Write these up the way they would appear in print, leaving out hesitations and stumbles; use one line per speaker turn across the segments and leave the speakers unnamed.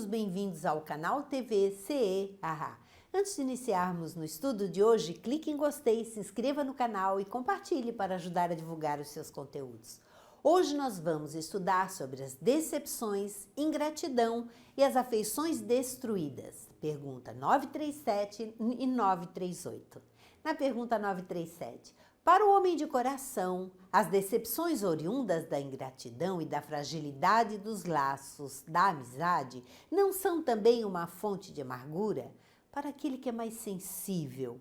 bem-vindos ao canal TV CE Arra. Antes de iniciarmos no estudo de hoje, clique em gostei, se inscreva no canal e compartilhe para ajudar a divulgar os seus conteúdos. Hoje nós vamos estudar sobre as decepções, ingratidão e as afeições destruídas. Pergunta 937 e 938. Na pergunta 937, para o homem de coração, as decepções oriundas da ingratidão e da fragilidade dos laços da amizade não são também uma fonte de amargura? Para aquele que é mais sensível,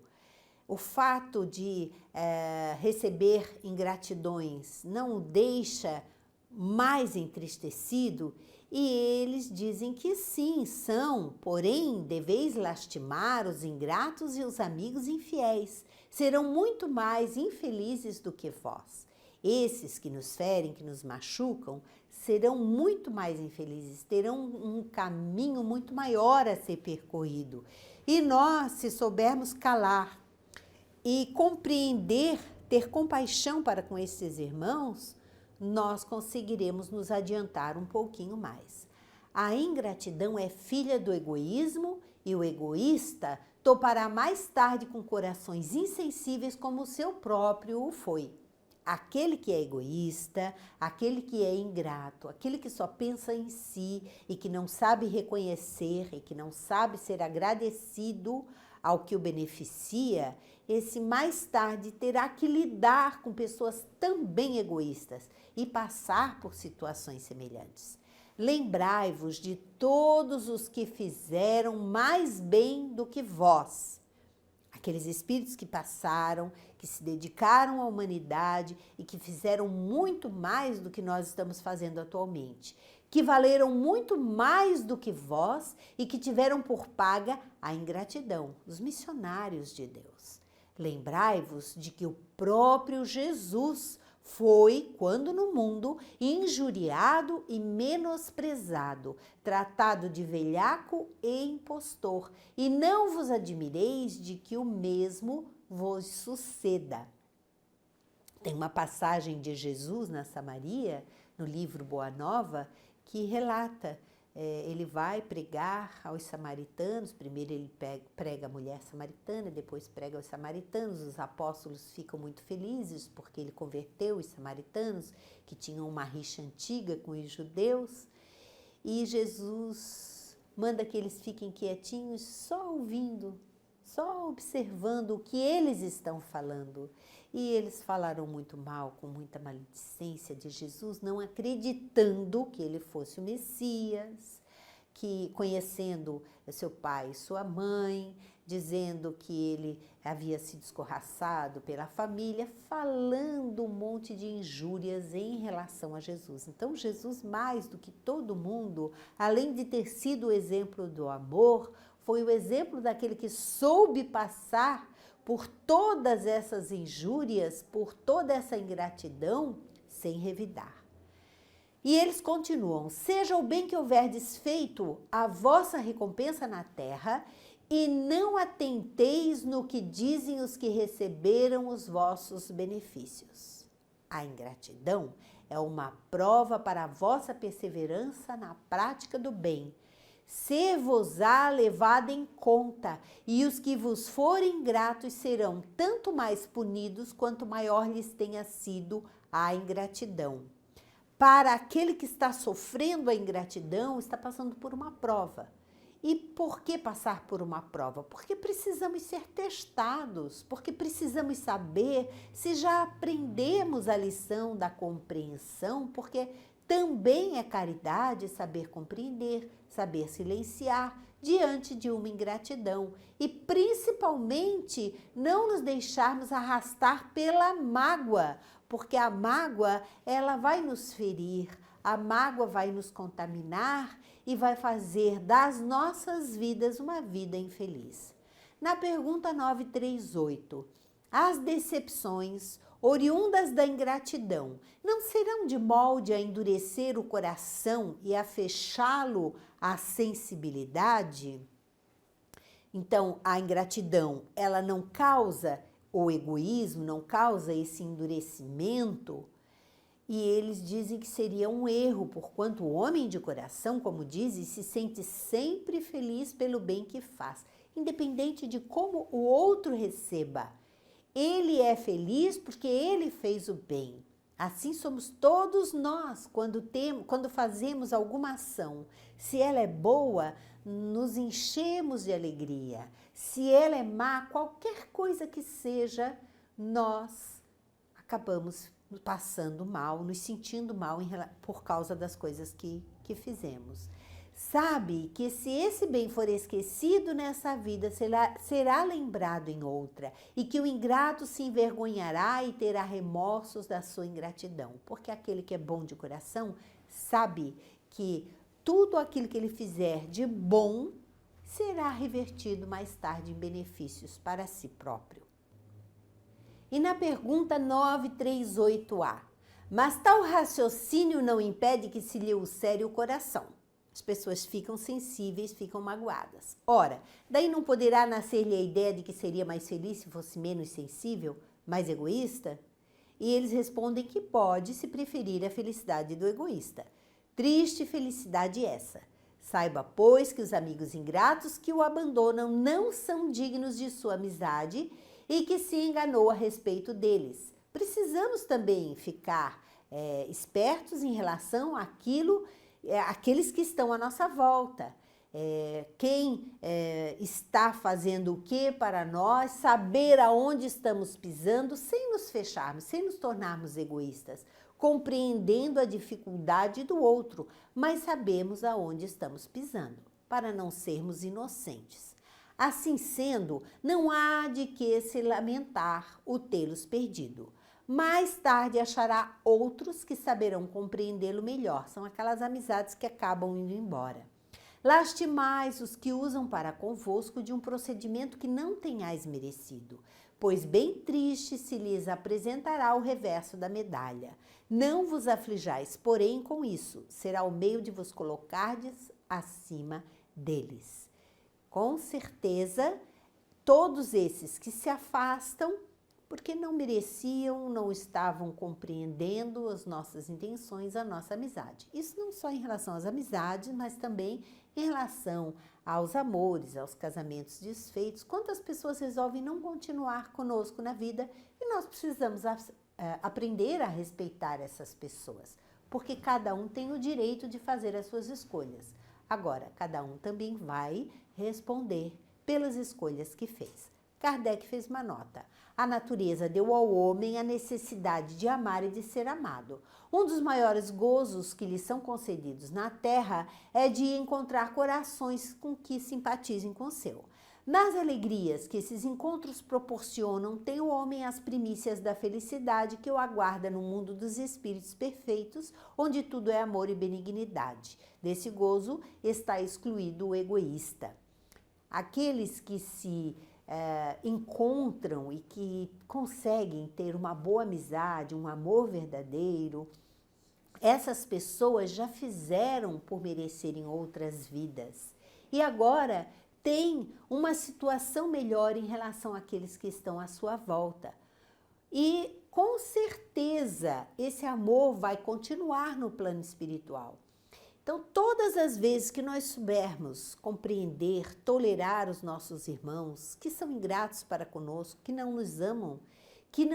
o fato de receber ingratidões não o deixa mais entristecido? E eles dizem que sim, são, porém deveis lastimar os ingratos e os amigos infiéis, serão muito mais infelizes do que vós. Esses que nos ferem, que nos machucam, serão muito mais infelizes, terão um caminho muito maior a ser percorrido. E nós, se soubermos calar e compreender, ter compaixão para com esses irmãos, nós conseguiremos nos adiantar um pouquinho mais. A ingratidão é filha do egoísmo e o egoísta topará mais tarde com corações insensíveis como o seu próprio o foi. Aquele que é egoísta, aquele que é ingrato, aquele que só pensa em si e que não sabe reconhecer e que não sabe ser agradecido ao que o beneficia, esse mais tarde terá que lidar com pessoas também egoístas e passar por situações semelhantes. Lembrai-vos de todos os que fizeram mais bem do que vós. Aqueles espíritos que passaram, que se dedicaram à humanidade e que fizeram muito mais do que nós estamos fazendo atualmente, que valeram muito mais do que vós e que tiveram por paga a ingratidão, os missionários de Deus. Lembrai-vos de que o próprio Jesus foi, quando no mundo, injuriado e menosprezado, tratado de velhaco e impostor, e não vos admireis de que o mesmo vos suceda. Tem uma passagem de Jesus na Samaria, no livro Boa Nova, que relata, ele vai pregar aos samaritanos, primeiro ele prega a mulher samaritana, depois prega aos samaritanos. Os apóstolos ficam muito felizes porque ele converteu os samaritanos, que tinham uma rixa antiga com os judeus, e Jesus manda que eles fiquem quietinhos, só ouvindo, só observando o que eles estão falando. E eles falaram muito mal, com muita maledicência de Jesus, não acreditando que ele fosse o Messias, que conhecendo seu pai e sua mãe, dizendo que ele havia sido escorraçado pela família, falando um monte de injúrias em relação a Jesus. Então Jesus, mais do que todo mundo, além de ter sido o exemplo do amor, foi o exemplo daquele que soube passar por todas essas injúrias, por toda essa ingratidão, sem revidar. E eles continuam: seja o bem que houverdes feito a vossa recompensa na terra, e não atenteis no que dizem os que receberam os vossos benefícios. A ingratidão é uma prova para a vossa perseverança na prática do bem. Ser-vos-á levada em conta, e os que vos forem ingratos serão tanto mais punidos quanto maior lhes tenha sido a ingratidão. Para aquele que está sofrendo a ingratidão, está passando por uma prova. E por que passar por uma prova? Porque precisamos ser testados, porque precisamos saber se já aprendemos a lição da compreensão, porque também é caridade saber compreender, saber silenciar diante de uma ingratidão e principalmente não nos deixarmos arrastar pela mágoa, porque a mágoa ela vai nos ferir, a mágoa vai nos contaminar e vai fazer das nossas vidas uma vida infeliz. Na pergunta 938, as decepções oriundas da ingratidão não serão de molde a endurecer o coração e a fechá-lo à sensibilidade? Então, a ingratidão, ela não causa o egoísmo, não causa esse endurecimento? E eles dizem que seria um erro, porquanto o homem de coração, como dizem, se sente sempre feliz pelo bem que faz, independente de como o outro receba. Ele é feliz porque ele fez o bem. Assim somos todos nós quando fazemos alguma ação. Se ela é boa, nos enchemos de alegria. Se ela é má, qualquer coisa que seja, nós acabamos passando mal, nos sentindo mal por causa das coisas que fizemos. Sabe que se esse bem for esquecido nessa vida, será lembrado em outra, e que o ingrato se envergonhará e terá remorsos da sua ingratidão, porque aquele que é bom de coração sabe que tudo aquilo que ele fizer de bom será revertido mais tarde em benefícios para si próprio. E na pergunta 938A, mas tal raciocínio não impede que se lhe ulcere o coração. As pessoas ficam sensíveis, ficam magoadas. Ora, daí não poderá nascer-lhe a ideia de que seria mais feliz se fosse menos sensível, mais egoísta? E eles respondem que pode, se preferir a felicidade do egoísta. Triste felicidade essa. Saiba, pois, que os amigos ingratos que o abandonam não são dignos de sua amizade e que se enganou a respeito deles. Precisamos também ficar espertos em relação àqueles que estão à nossa volta. Quem está fazendo o que para nós, saber aonde estamos pisando, sem nos fecharmos, sem nos tornarmos egoístas, compreendendo a dificuldade do outro, mas sabemos aonde estamos pisando, para não sermos inocentes. Assim sendo, não há de que se lamentar o tê-los perdido. Mais tarde achará outros que saberão compreendê-lo melhor. São aquelas amizades que acabam indo embora. Lastimais os que usam para convosco de um procedimento que não tenhais merecido, pois bem triste se lhes apresentará o reverso da medalha. Não vos aflijais, porém, com isso, será o meio de vos colocardes acima deles. Com certeza, todos esses que se afastam porque não mereciam, não estavam compreendendo as nossas intenções, a nossa amizade. Isso não só em relação às amizades, mas também em relação aos amores, aos casamentos desfeitos. Quantas pessoas resolvem não continuar conosco na vida e nós precisamos aprender a respeitar essas pessoas, porque cada um tem o direito de fazer as suas escolhas. Agora, cada um também vai responder pelas escolhas que fez. Kardec fez uma nota. A natureza deu ao homem a necessidade de amar e de ser amado. Um dos maiores gozos que lhe são concedidos na terra é de encontrar corações com que simpatizem com o seu. Nas alegrias que esses encontros proporcionam, tem o homem as primícias da felicidade que o aguarda no mundo dos espíritos perfeitos, onde tudo é amor e benignidade. Desse gozo está excluído o egoísta. Aqueles que se encontram e que conseguem ter uma boa amizade, um amor verdadeiro, essas pessoas já fizeram por merecerem outras vidas. E agora tem uma situação melhor em relação àqueles que estão à sua volta. E com certeza esse amor vai continuar no plano espiritual. Então, todas as vezes que nós soubermos compreender, tolerar os nossos irmãos, que são ingratos para conosco, que não nos amam, que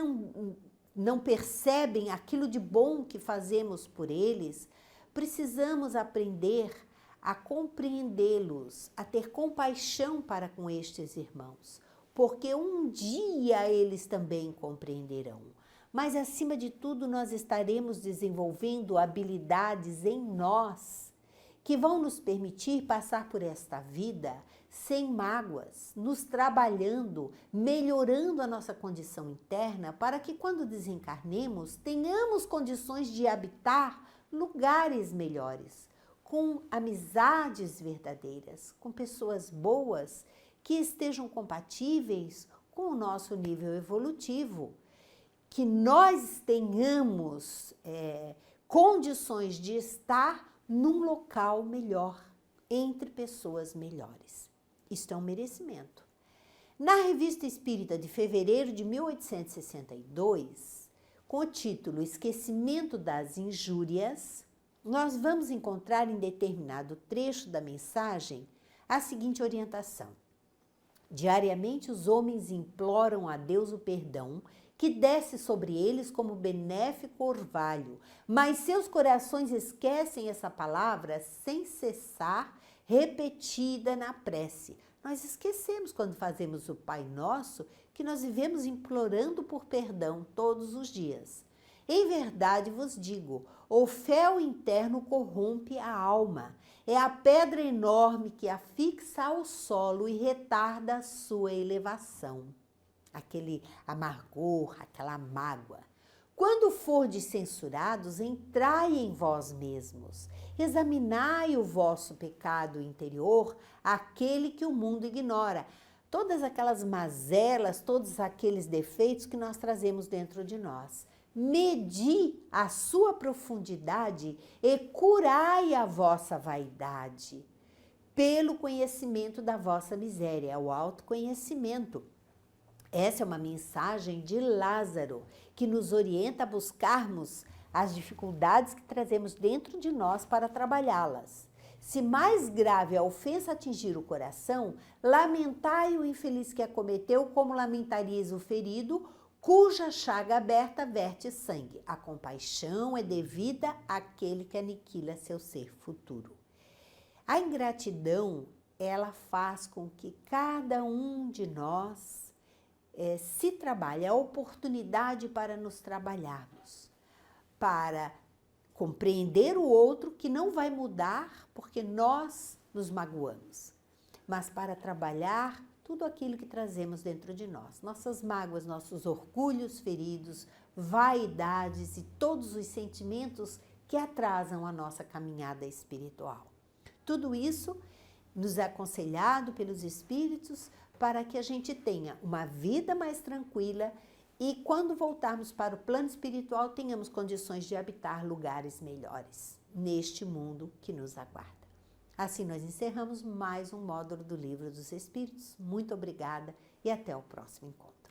não percebem aquilo de bom que fazemos por eles, precisamos aprender a compreendê-los, a ter compaixão para com estes irmãos, porque um dia eles também compreenderão. Mas, acima de tudo, nós estaremos desenvolvendo habilidades em nós que vão nos permitir passar por esta vida sem mágoas, nos trabalhando, melhorando a nossa condição interna para que, quando desencarnemos, tenhamos condições de habitar lugares melhores, com amizades verdadeiras, com pessoas boas que estejam compatíveis com o nosso nível evolutivo. Que nós tenhamos condições de estar num local melhor, entre pessoas melhores. Isto é um merecimento. Na Revista Espírita de fevereiro de 1862, com o título Esquecimento das Injúrias, nós vamos encontrar em determinado trecho da mensagem a seguinte orientação. Diariamente os homens imploram a Deus o perdão, que desce sobre eles como benéfico orvalho, mas seus corações esquecem essa palavra sem cessar, repetida na prece. Nós esquecemos quando fazemos o Pai Nosso que nós vivemos implorando por perdão todos os dias. Em verdade vos digo, o fel interno corrompe a alma. É a pedra enorme que a fixa ao solo e retarda a sua elevação. Aquele amargor, aquela mágoa. Quando fordes censurados, entrai em vós mesmos. Examinai o vosso pecado interior, aquele que o mundo ignora. Todas aquelas mazelas, todos aqueles defeitos que nós trazemos dentro de nós. Medi a sua profundidade e curai a vossa vaidade, pelo conhecimento da vossa miséria, o autoconhecimento. Essa é uma mensagem de Lázaro, que nos orienta a buscarmos as dificuldades que trazemos dentro de nós para trabalhá-las. Se mais grave a ofensa atingir o coração, lamentai o infeliz que a cometeu, como lamentarias o ferido, cuja chaga aberta verte sangue. A compaixão é devida àquele que aniquila seu ser futuro. A ingratidão, ela faz com que cada um de nós se trabalhe, a oportunidade para nos trabalharmos, para compreender o outro que não vai mudar porque nós nos magoamos, mas para trabalhar tudo aquilo que trazemos dentro de nós, nossas mágoas, nossos orgulhos feridos, vaidades e todos os sentimentos que atrasam a nossa caminhada espiritual. Tudo isso nos é aconselhado pelos Espíritos para que a gente tenha uma vida mais tranquila e quando voltarmos para o plano espiritual tenhamos condições de habitar lugares melhores neste mundo que nos aguarda. Assim nós encerramos mais um módulo do Livro dos Espíritos. Muito obrigada e até o próximo encontro.